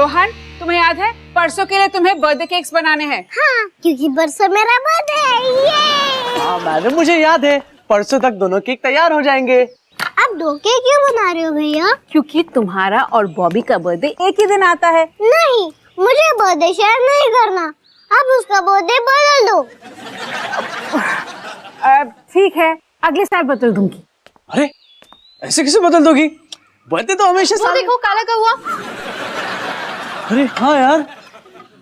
रोहन, तुम्हें याद है परसों के लिए तुम्हें बर्थडे केक्स बनाने हैं? हाँ, क्योंकि परसों मेरा बर्थडे है। ये हाँ मैडम, मुझे याद है। परसों तक दोनों केक तैयार हो जाएंगे। अब 2 केक क्यों बना रहे हो भैया? क्योंकि तुम्हारा और बॉबी का बर्थडे एक ही दिन आता है। नहीं, मुझे बर्थडे शेयर नहीं करना। अब उसका बर्थडे बदल दो। ठीक है, अगले साल बदल दूंगी। अरे ऐसे कैसे बदल दोगी? बर्थडे तो हमेशा वो देखो काला का हुआ। अरे हाँ यार,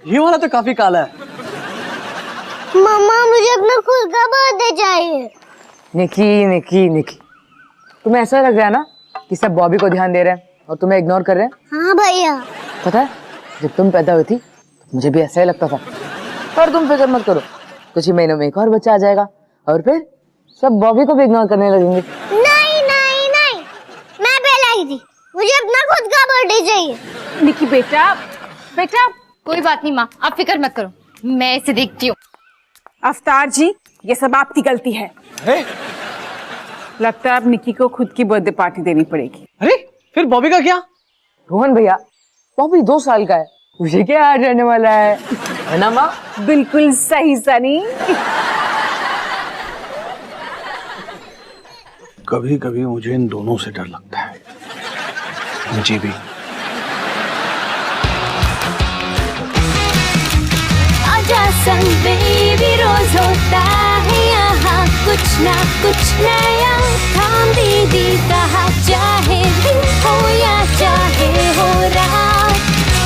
ये वाला तो काफी काला है। मम्मा, मुझे अपना खुद का बर्थडे चाहिए। निकी निकी निकी, तुम्हें ऐसा लग रहा है ना कि सब बॉबी को ध्यान दे रहे हैं और तुम्हें इग्नोर कर रहे हैं? हाँ भैया। पता है, जब तुम पैदा हुई थी तो मुझे भी ऐसा ही लगता था। पर तुम फिक्र मत करो, कुछ ही महीनों में एक और बच्चा आ जाएगा और फिर सब बॉबी को भी इग्नोर करने लगेंगे। नहीं नहीं नहीं, मैं पहले आई थी। मुझे अपना खुद का बर्थडे चाहिए। निकी बेटा, बेटा कोई बात नहीं माँ, आप फिक्र मत करो, मैं इसे देखती हूँ। अवतार जी, ये सब आपकी गलती है। अरे लगता है अब निकी को खुद की बर्थडे पार्टी देनी पड़ेगी। अरे फिर बॉबी का क्या? रोहन भैया, बॉबी 2 साल का है, उसे क्या आ जाने वाला है ना माँ? बिल्कुल सही सनी। कभी कभी मुझे इन दोनों से डर लगता है, मुझे भी। आजा संग बेबी, रोज होता है यहाँ कुछ ना कुछ नया। थाम दीदी कहा, चाहे दिन हो या चाहे हो रात,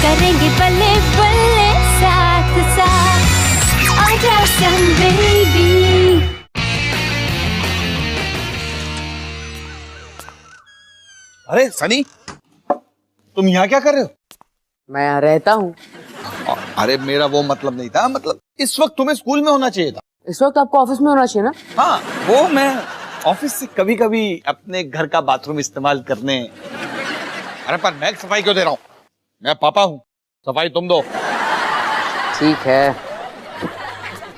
करेंगे बल्ले बल्ले साथ साथ। आजा संग बेबी। अरे सनी, तुम यहाँ क्या कर रहे हो? मैं यहाँ रहता हूँ। अरे मेरा वो मतलब नहीं था, मतलब इस वक्त तुम्हें स्कूल में होना चाहिए था। इस वक्त आपको ऑफिस में होना चाहिए ना? हाँ, वो मैं ऑफिस से कभी कभी अपने घर का बाथरूम इस्तेमाल करने। अरे पर मैं सफाई क्यों दे रहा हूँ? मैं पापा हूँ, सफाई तुम दो। ठीक है,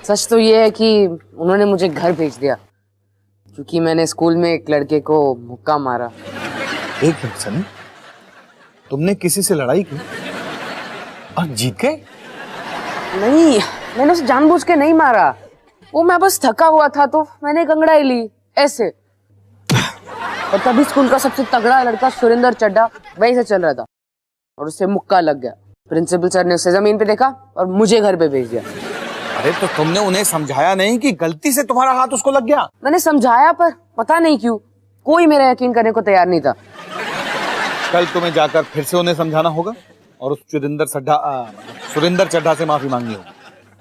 सच तो ये है कि उन्होंने मुझे घर भेज दिया क्योंकि मैंने स्कूल में एक लड़के को मुक्का मारा। एक मिनट सनी, तुमने किसी से लड़ाई की और जीत गए? नहीं, मैंने उसे जानबूझ के नहीं मारा। वो मैं बस थका हुआ था तो मैंने एक अंगड़ाई ली ऐसे। और तभी स्कूल का सबसे तगड़ा लड़का सुरेंद्र चड्ढा वहीं से चल रहा था और उससे मुक्का लग गया। प्रिंसिपल सर ने उसे जमीन पे देखा और मुझे घर पे भेज दिया। अरे तो तुमने उन्हें समझाया नहीं कि गलती से तुम्हारा हाथ उसको लग गया? मैंने समझाया पर पता नहीं क्यों कोई मेरा यकीन करने को तैयार नहीं था। कल तुम्हें जाकर फिर से उन्हें समझाना होगा और उस सुरेंद्र चड्ढा से माफी मांगनी होगी।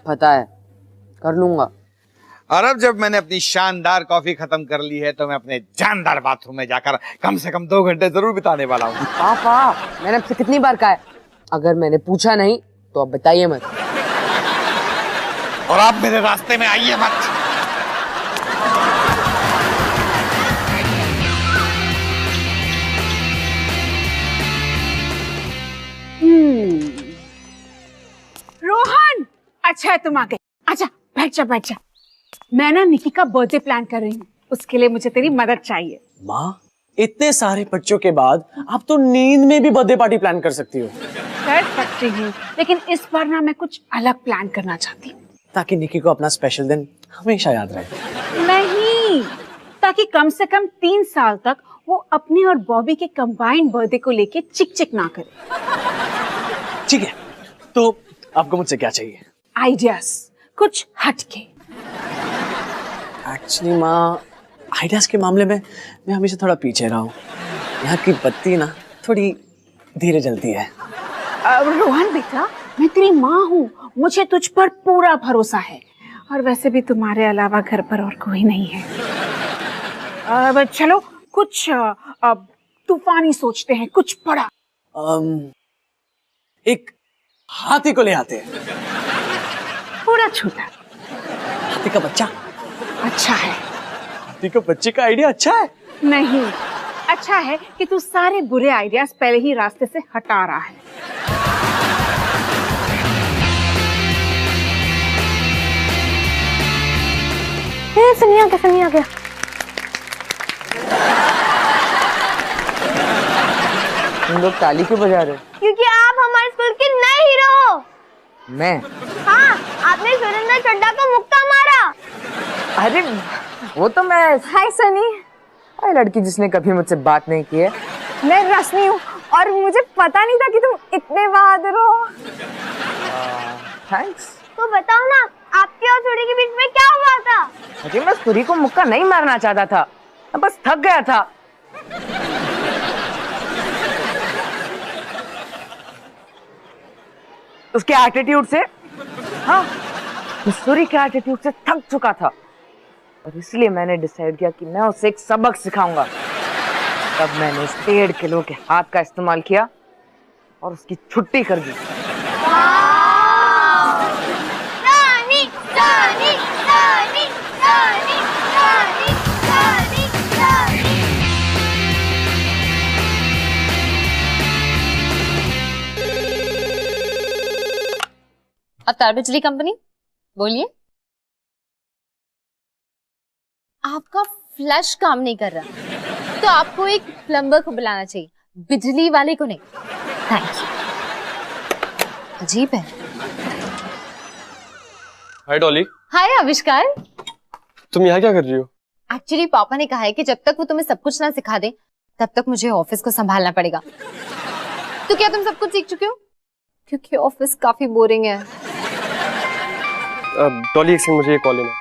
पता है, कर लूंगा। और अब जब मैंने अपनी शानदार कॉफी खत्म कर ली है तो मैं अपने जानदार बाथरूम में जाकर कम से कम 2 घंटे जरूर बिताने वाला हूँ। पापा, मैंने आपसे कितनी बार कहा है, अगर मैंने पूछा नहीं तो आप बताइए मत। और आप मेरे रास्ते में आइए मत। रोहन, अच्छा है तुम आ गए। आजा, बैठ जा बैठ जा। मैं ना निकी का बर्थडे प्लान कर रही हूँ, उसके लिए मुझे तेरी मदद चाहिए। माँ, इतने सारे बच्चों के बाद आप तो नींद में भी बर्थडे पार्टी प्लान कर सकती हो। कर सकती हूँ, लेकिन इस बार ना मैं कुछ अलग प्लान करना चाहती हूँ। ताकि निकी को अपना स्पेशल दिन हमेशा याद रहे। नहीं, ताकि कम से कम 3 साल तक वो अपनी और बॉबी के कंबाइंड बर्थडे को लेके चिक चिक ना करे। ठीक है, तो आपको मुझसे क्या चाहिए? आइडियाज, कुछ हटके। एक्चुअली माँ, आइडियाज के मामले में मैं हमेशा थोड़ा पीछे रहा हूँ। यहाँ की बत्ती ना थोड़ी धीरे जलती है। रोहन बेटा, मैं तेरी माँ हूँ, मुझे तुझ पर पूरा भरोसा है। और वैसे भी तुम्हारे अलावा घर पर और कोई नहीं है। चलो कुछ तूफानी सोचते हैं, कुछ बड़ा। एक हाथी को ले आते हैं। पूरा छोटा। हाथी का बच्चा अच्छा है। हाथी का बच्चे का आइडिया अच्छा है? नहीं, अच्छा है कि तू सारे बुरे आइडियाज पहले ही रास्ते से हटा रहा है। सनी आ गया। तुम लोग ताली क्यों बजा रहे हो? क्योंकि आप हमारे स्कूल के नए हीरो हो। मैं? हाँ, आपने सुरेंद्र चड्ढा को मुक्का मारा। अरे वो तो मैं। हाय सनी, अरे लड़की जिसने कभी मुझसे बात नहीं की है। मैं रश्मि हूँ और मुझे पता नहीं था कि तुम इतने बहादुर हो। थैंक्स। तो बताओ ना, आपके और सूरी के बीच में क्या हुआ था? अरे मैं सूरी को मुक्का नहीं मारना चाहता था, मैं बस थक गया था। उसके एटीट्यूड से, हाँ, मैं सूरी के एटीट्यूड से थक चुका था और इसलिए मैंने डिसाइड किया कि मैं उसे एक सबक सिखाऊंगा। तब मैंने उस 1.5 किलो के हाथ का इस्तेमाल किया और उसकी छुट्टी कर दी। रानी, रानी, रानी, रानी, रानी, रानी, रानी। अवतार बिजली कंपनी, बोलिए। आपका फ्लश काम नहीं कर रहा तो आपको एक प्लम्बर को बुलाना चाहिए, बिजली वाले को नहीं। Thank you. अजीब है। हाय डॉली। हाय आविष्कार। तुम यहाँ क्या कर रही हो? एक्चुअली पापा ने कहा है कि जब तक वो तुम्हें सब कुछ ना सिखा दे तब तक मुझे ऑफिस को संभालना पड़ेगा। तो क्या तुम सब कुछ सीख चुके हो? क्योंकि ऑफिस काफी बोरिंग है। डॉली एक सेकंड, मुझे ये कॉल लेना।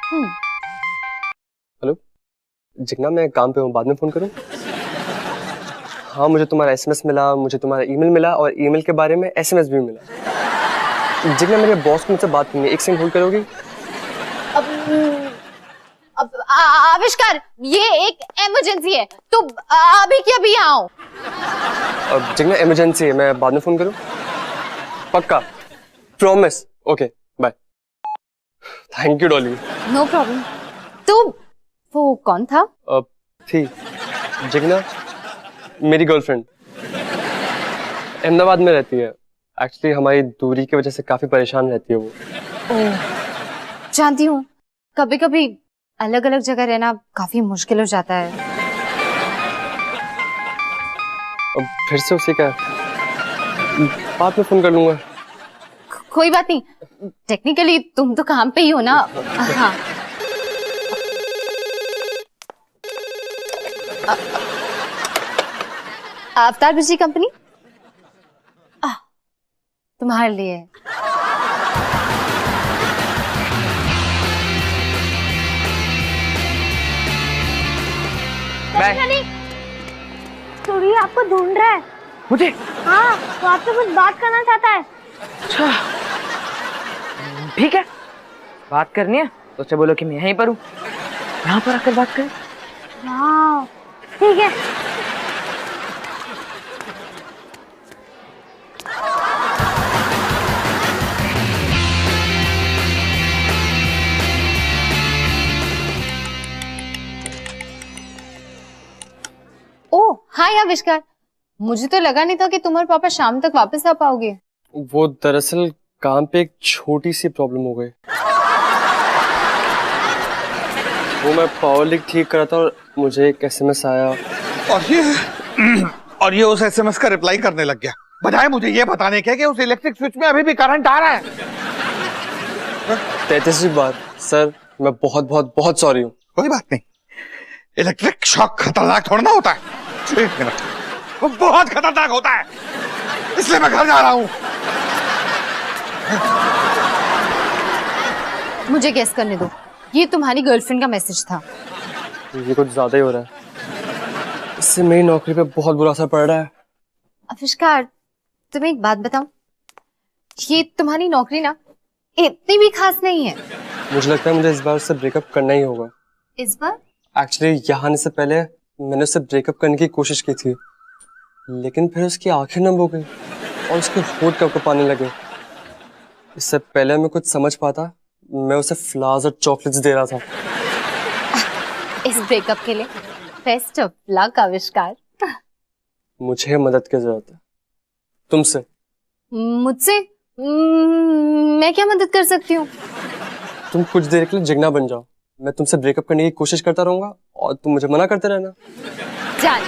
हेलो जिग्ना, मैं काम पे हूँ, बाद में फोन करूँ? हाँ, मुझे तुम्हारा एसएमएस मिला, मुझे तुम्हारा ईमेल मिला और ईमेल के बारे में एसएमएस भी मिला। जिग्ना, मेरे बॉस को मुझसे बात करनी है, एक सेकंड होल्ड करोगी? अब आविष्कार, ये एक इमरजेंसी है तो अभी के अभी आओ। जिग्ना इमरजेंसी है, मैं बाद में फोन करूँ? पक्का? Promise? Okay bye. Thank you Dolly. No problem. तो वो कौन था? थी जिग्ना, मेरी गर्लफ्रेंड, अहमदाबाद में रहती है। एक्चुअली हमारी दूरी की वजह से काफी परेशान रहती है वो। ओह, जानती हूँ, कभी कभी अलग अलग जगह रहना काफी मुश्किल हो जाता है। अब फिर से उसी का, बाद में फोन कर लूंगा। कोई बात नहीं, टेक्निकली तुम तो काम पे ही हो ना। हाँ। अवतार बिजली कंपनी तुम्हारे लिए। बाय। सूरी आपको ढूंढ रहा है। मुझे? हाँ, वो आपसे कुछ बात करना चाहता है। अच्छा ठीक है, बात करनी है तो उसे बोलो कि मैं यहीं पर हूँ, यहाँ पर आकर बात करें। वाह, ठीक है। ओह हाय आविष्कार, मुझे तो लगा नहीं था कि तुम और पापा शाम तक वापस आ पाओगे। वो दरअसल काम पे एक छोटी सी प्रॉब्लम हो गई। वो मैं पावर लीक ठीक कर रहा था और मुझे एक एसएमएस आया। और ये उस एसएमएस का रिप्लाई करने लग गया, बजाय मुझे ये बताने के कि उस इलेक्ट्रिक स्विच में अभी भी करंट आ रहा है। 33वीं बार सर, मैं बहुत बहुत बहुत सॉरी हूँ। कोई बात नहीं, इलेक्ट्रिक शॉक खतरनाक थोड़ा ना होता है। एक मिनट, वो बहुत खतरनाक होता है, इसलिए मैं घर जा रहा हूँ। मुझे गेस करने दो, ये तुम्हारी गर्लफ्रेंड का मैसेज था। ये कुछ ज्यादा ही हो रहा है, इससे मेरी नौकरी पे बहुत बुरा असर पड़ रहा है। आविष्कार, तुम्हें एक बात बताऊं, ये तुम्हारी नौकरी ना इतनी भी खास नहीं है। मुझे लगता है मुझे इस बार उससे ब्रेकअप करना ही होगा। इस बार? एक्चुअली यहाँ आने से पहले मैंने उससे ब्रेकअप करने की कोशिश की थी, लेकिन फिर उसकी आंखें नम हो गई और उसके होंठ कप आने लगे। इससे पहले मैं कुछ समझ पाता, मैं उसे फ्लावर्स और चॉकलेट्स दे रहा था। इस ब्रेकअप के लिए बेस्ट ऑफ लक आविष्कार। मुझे मदद की जरूरत है तुमसे। मुझसे? मैं क्या मदद कर सकती हूँ? तुम कुछ देर के लिए जिग्ना बन जाओ, मैं तुमसे ब्रेकअप करने की कोशिश करता रहूंगा और तुम मुझे मना करते रहना। जान,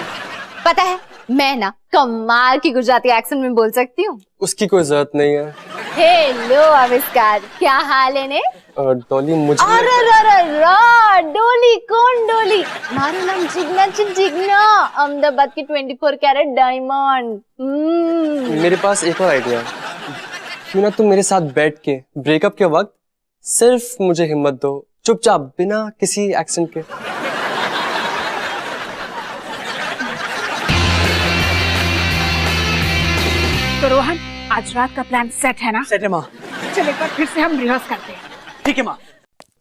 पता है मैं ना कमाल की गुजराती एक्सेंट में बोल सकती हूँ। उसकी कोई जरूरत नहीं है। हेलो आविष्कार, क्या हाल है ने? डॉली मुझे डोली कौन डोली? मारो नाम जिग्ना जिग्ना, अहमदाबाद की 24 कैरेट डायमंड। मेरे पास एक और आइडिया है। क्यों ना तुम मेरे साथ बैठ के ब्रेकअप के वक्त सिर्फ मुझे हिम्मत दो, चुपचाप बिना किसी एक्सेंट के। तो रोहन, आज रात का प्लान सेट है ना? सेट है माँ। चल एक बार फिर से हम रिहर्स करते हैं। ठीक है माँ।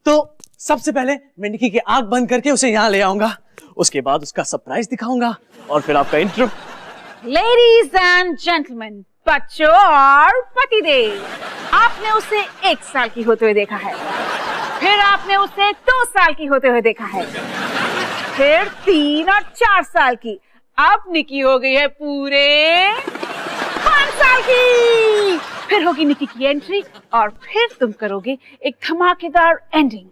तो सबसे पहले मैं निकी की आंख बंद करके उसे यहाँ ले आऊंगा, उसके बाद उसका सरप्राइज दिखाऊंगा और फिर आपका इंटरव्यू। लेडीज एंड जेंटलमैन, बच्चों और पतिदेव, आपने उसे 1 साल की होते हुए देखा है, फिर आपने उसे 2 साल की होते हुए देखा है, फिर 3 और 4 साल की, अब निकी हो गई है पूरे 5 साल की। फिर होगी निकी की एंट्री और फिर तुम करोगे एक धमाकेदार एंडिंग।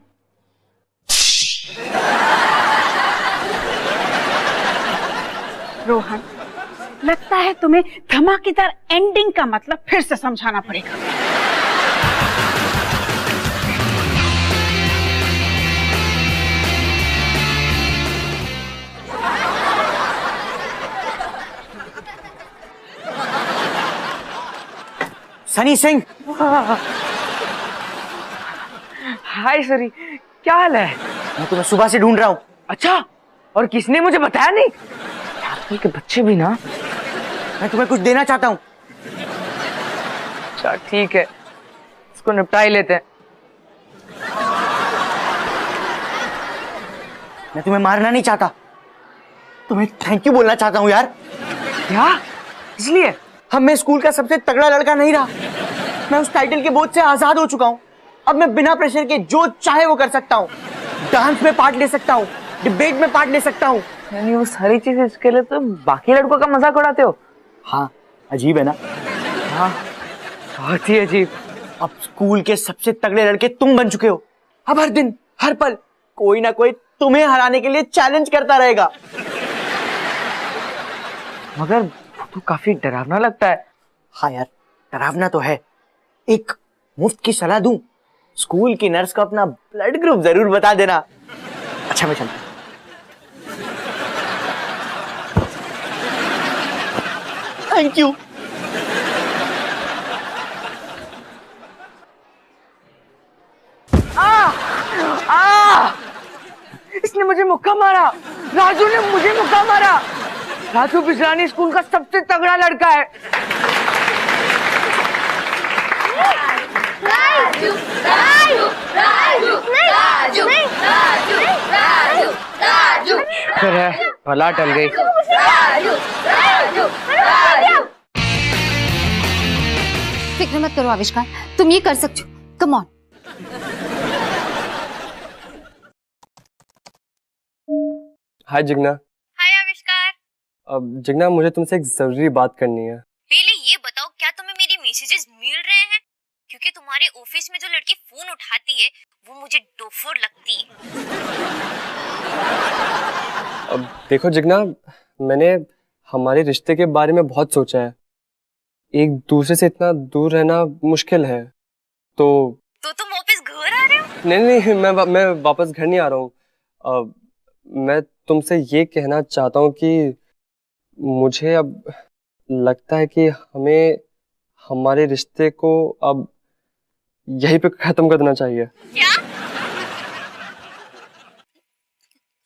रोहन, लगता है तुम्हें धमाकेदार एंडिंग का मतलब फिर से समझाना पड़ेगा। सनी सिंह। हाय सरी, क्या हाल है? मैं तुम्हें सुबह से ढूंढ रहा हूँ। अच्छा, और किसने मुझे बताया नहीं? आजकल के बच्चे भी ना। मैं तुम्हें कुछ देना चाहता हूँ। अच्छा ठीक है, इसको निपटा ही लेते हैं। मैं तुम्हें मारना नहीं चाहता, तुम्हें थैंक यू बोलना चाहता हूँ यार। क्या? इसलिए? अब मैं स्कूल का सबसे तगड़ा लड़का नहीं रहा, मैं उस टाइटल के बोझ से आजाद हो चुका हूँ। अब मैं बिना प्रेशर के जो चाहे वो कर सकता हूँ। डांस में पार्ट ले सकता हूँ, डिबेट में पार्ट ले सकता हूँ। यानी वो सारी चीज इसके लिए तो बाकी लड़कों का मजाक उड़ाते हो? हाँ, अजीब है ना? हाँ, बहुत ही अजीब। अब स्कूल के सबसे तगड़े लड़के तुम बन चुके हो। अब हर दिन हर पल कोई ना कोई तुम्हें हराने के लिए चैलेंज करता रहेगा। मगर तो काफी डरावना लगता है। हाँ यार, डरावना तो है। एक मुफ्त की सलाह दूं, स्कूल की नर्स को अपना ब्लड ग्रुप जरूर बता देना। अच्छा मैं चलता हूं। Thank you. इसने मुझे मुक्का मारा, राजू ने मुझे मुक्का मारा। राजू बिजरानी स्कूल का सबसे तगड़ा लड़का है। राजू राजू राजू राजू राजू राजू राजू फिर है, भला टल गई। राजू राजू राजू। फिक्र मत करो आविष्कार, तुम ये कर सकते हो। Come on. हाय जिग्ना। हाय आविष्कार। अब जिग्ना, मुझे तुमसे एक जरूरी बात करनी है। पहले ये बताओ, क्या तुम्हें मेरी मैसेजेस मिल रहे हैं? क्योंकि तुम्हारे ऑफिस में जो लड़की फोन उठाती है वो मुझे डोफोर लगती है। अब देखो जिग्ना, मैंने हमारे रिश्ते के बारे में बहुत सोचा है। एक दूसरे से इतना दूर रहना मुश्किल है। तो तुम वापस घर आ रहे हो? नहीं, मैं वापस घर नहीं आ रहा हूँ। मैं तुमसे ये कहना चाहता हूँ कि मुझे अब लगता है कि हमें हमारे रिश्ते को अब यहीं पे खत्म कर देना चाहिए। क्या?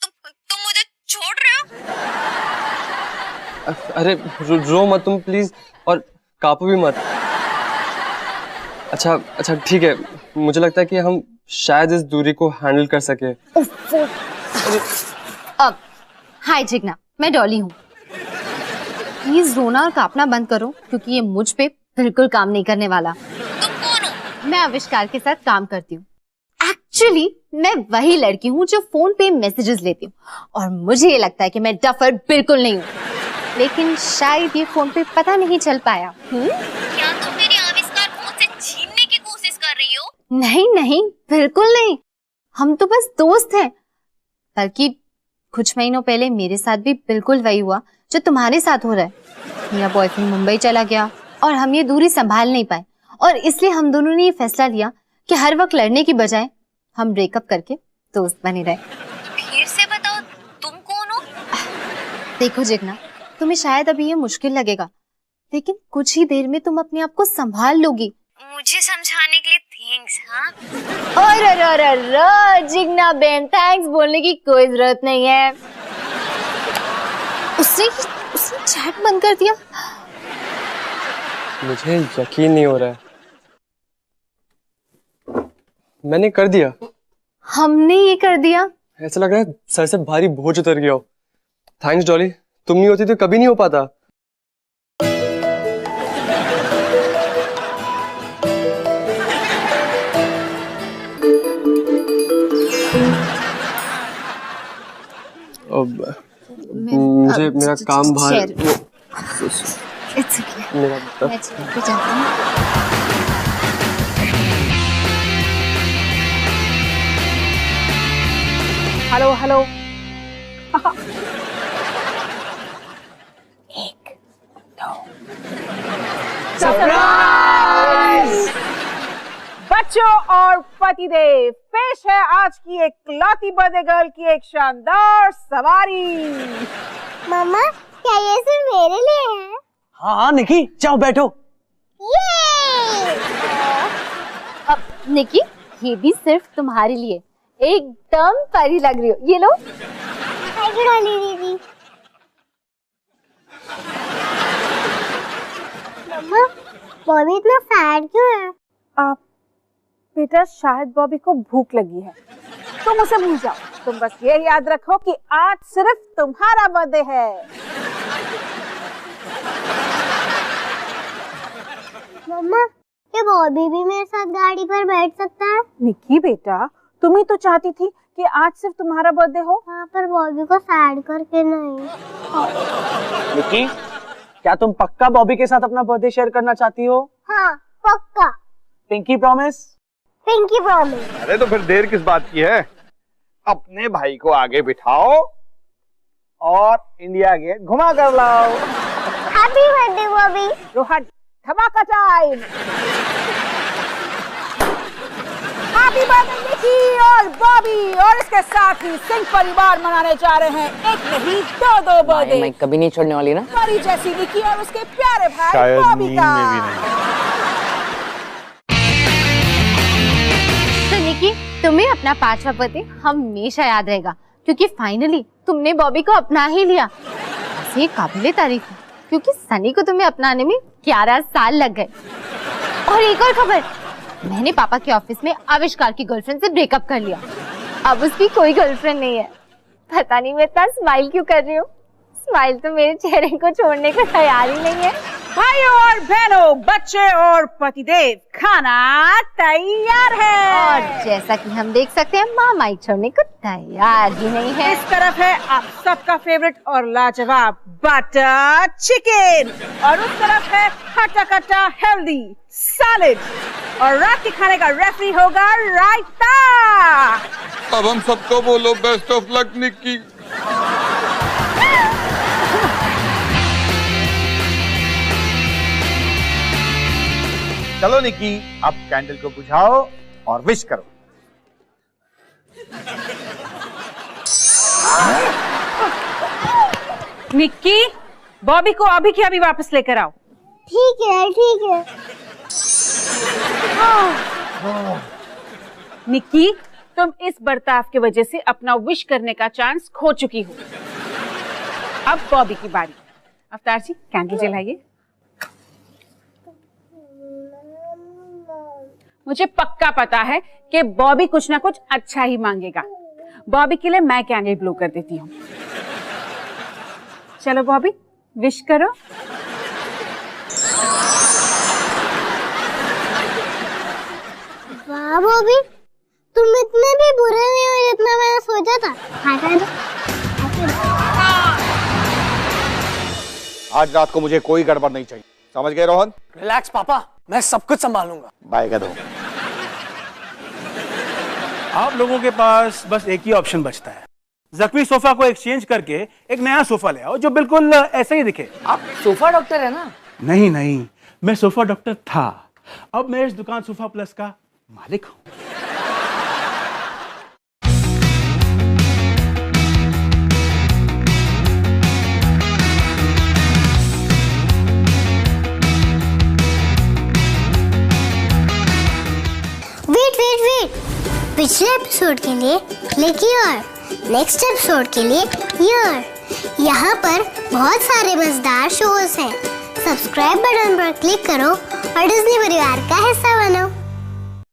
तुम मुझे छोड़ रहे हो? अरे रो मत तुम प्लीज, और कापू भी मत। अच्छा ठीक है, मुझे लगता है कि हम शायद इस दूरी को हैंडल कर सके। अब हाय जिग्ना, मैं डॉली हूँ। प्लीज रोना और कांपना बंद करो, क्योंकि ये मुझ पे बिल्कुल काम नहीं करने वाला। तुम कौन हो? मैं आविष्कार के साथ काम करती हूँ। एक्चुअली मैं वही लड़की हूँ जो फोन पे मैसेजेस लेती हूँ, और मुझे ये लगता है कि मैं डफर बिल्कुल नहीं हूँ, लेकिन शायद ये फोन पे पता नहीं चल पाया। क्या तुम मेरे आविष्कार को मुझसे छीनने की कोशिश कर रही हो? नहीं, बिल्कुल नहीं। हम तो बस दोस्त हैं। बल्कि कुछ महीनों पहले मेरे साथ भी बिल्कुल वही हुआ जो तुम्हारे साथ हो रहा है। मेरा बॉयफ्रेंड मुंबई चला गया और हम ये दूरी संभाल नहीं पाए, और इसलिए हम दोनों ने ये फैसला लिया कि हर वक्त लड़ने की बजाय हम ब्रेकअप करके दोस्त बने रहे। फिर से बताओ, तुम कौन हो? देखो जिगना, तुम्हें शायद अभी ये मुश्किल लगेगा, लेकिन कुछ ही देर में तुम अपने आप को संभाल लोगी। मुझे समझाने के लिए थैंक्स। हाँ, और जिगना बहन, थैंक्स बोलने की कोई जरूरत नहीं है। उसने चैट बंद कर दिया। मुझे यकीन नहीं हो रहा है। मैंने कर दिया। हमने ये कर दिया? ऐसा लग रहा है सर से भारी बोझ उतर गया हो। थैंक्स डॉली, तुम नहीं होती तो कभी नहीं हो पाता। अब मुझे मेरा काम बाहर मेरा हेलो हेलो। सरप्राइज! बच्चों और पतिदेव, पेश है आज की एक इकलौती बर्थडे गर्ल की एक शानदार सवारी। मम्मा, क्या ये सिर्फ मेरे लिए है? हाँ निकी, जाओ बैठो। ये अब निकी, ये भी सिर्फ तुम्हारे लिए। एकदम परी लग रही हो, ये लो। थैंक यू डॉली दीदी। मम्मा, बॉबी इतना सैड क्यों है? आप बेटा, शायद बॉबी को भूख लगी है। तुम उसे भूल जाओ, तुम बस ये याद रखो कि आज सिर्फ तुम्हारा बर्थडे है। मम्मा, क्या बॉबी भी मेरे साथ गाड़ी पर बैठ सकता है? निकी बेटा, तुम ही तो चाहती थी कि आज सिर्फ तुम्हारा बर्थडे हो। हाँ, पर बॉबी को सैड करके नहीं। निकी, क्या तुम पक्का बॉबी के साथ अपना बर्थडे शेयर करना चाहती हो? हाँ, पक्का। Pinky promise? Pinky promise. अरे तो फिर देर किस बात की है? अपने भाई को आगे बिठाओ और इंडिया गेट घुमा कर लाओ। Happy birthday Bobby. रोहन, धमाका टाइम। हैप्पी बर्थडे निकी और बॉबी, और इसके साथ ही सिंह परिवार मनाने जा रहे हैं एक नहीं दो बर्थडे। मैं कभी नहीं छोड़ने वाली ना। परी जैसी निकी और उसके प्यारे भाई बॉबी का। तो निकी, तुम्हें अपना 5वां बर्थडे हमेशा याद रहेगा, क्योंकि फाइनली तुमने बॉबी को अपना ही लिया। ये काबिले तारीफ है, क्योंकि सनी को तुम्हें अपनाने में 11 साल लग गए। और एक और खबर, मैंने पापा के ऑफिस में आविष्कार की गर्लफ्रेंड से ब्रेकअप कर लिया। अब उसकी कोई गर्लफ्रेंड नहीं है। पता नहीं मैं इतना स्माइल क्यों कर रही हूँ। स्माइल तो मेरे चेहरे को छोड़ने को तैयार ही नहीं है। भाइयों और बहनों, बच्चे और पतिदेव, खाना तैयार है। और जैसा कि हम देख सकते हैं, माँ माइक छोड़ने को तैयार ही नहीं है। इस तरफ है आप सबका फेवरेट और लाजवाब बटर चिकन, और उस तरफ है खट्टा खट्टा हेल्दी सैलेड, और रात के खाने का रेफरी होगा रायता। अब हम सबको बोलो बेस्ट ऑफ लक निक्की। चलो निक्की, अब कैंडल को बुझाओ और विश करो। निक्की, बॉबी को अभी के अभी वापस लेकर आओ। ठीक है, ठीक है। निक्की, तुम इस बर्ताव की वजह से अपना विश करने का चांस खो चुकी हो। अब बॉबी की बारी। अवतार जी, कैंडल जलाइए। मुझे पक्का पता है कि बॉबी कुछ ना कुछ अच्छा ही मांगेगा। बॉबी के लिए मैं कैंडल ब्लो कर देती हूँ। चलो बॉबी, विश करो। वाह बॉबी, तुम इतने भी बुरे नहीं हो जितना मैंने सोचा था। आज रात को मुझे कोई गड़बड़ नहीं चाहिए, समझ गए रोहन? रिलैक्स पापा, मैं सब कुछ संभालूंगा। बाय गधो। आप लोगों के पास बस एक ही ऑप्शन बचता है, जख्मी सोफा को एक्सचेंज करके एक नया सोफा ले आओ जो बिल्कुल ऐसे ही दिखे। आप सोफा डॉक्टर है ना? नहीं नहीं, मैं सोफा डॉक्टर था, अब मैं इस दुकान सोफा प्लस का मालिक हूं। वेट, पिछले एपिसोड के लिए क्लिक हियर, नेक्स्ट एपिसोड के लिए हियर। यहाँ पर बहुत सारे मजेदार शोज हैं। सब्सक्राइब बटन पर क्लिक करो और डिज्नी परिवार का हिस्सा बनो।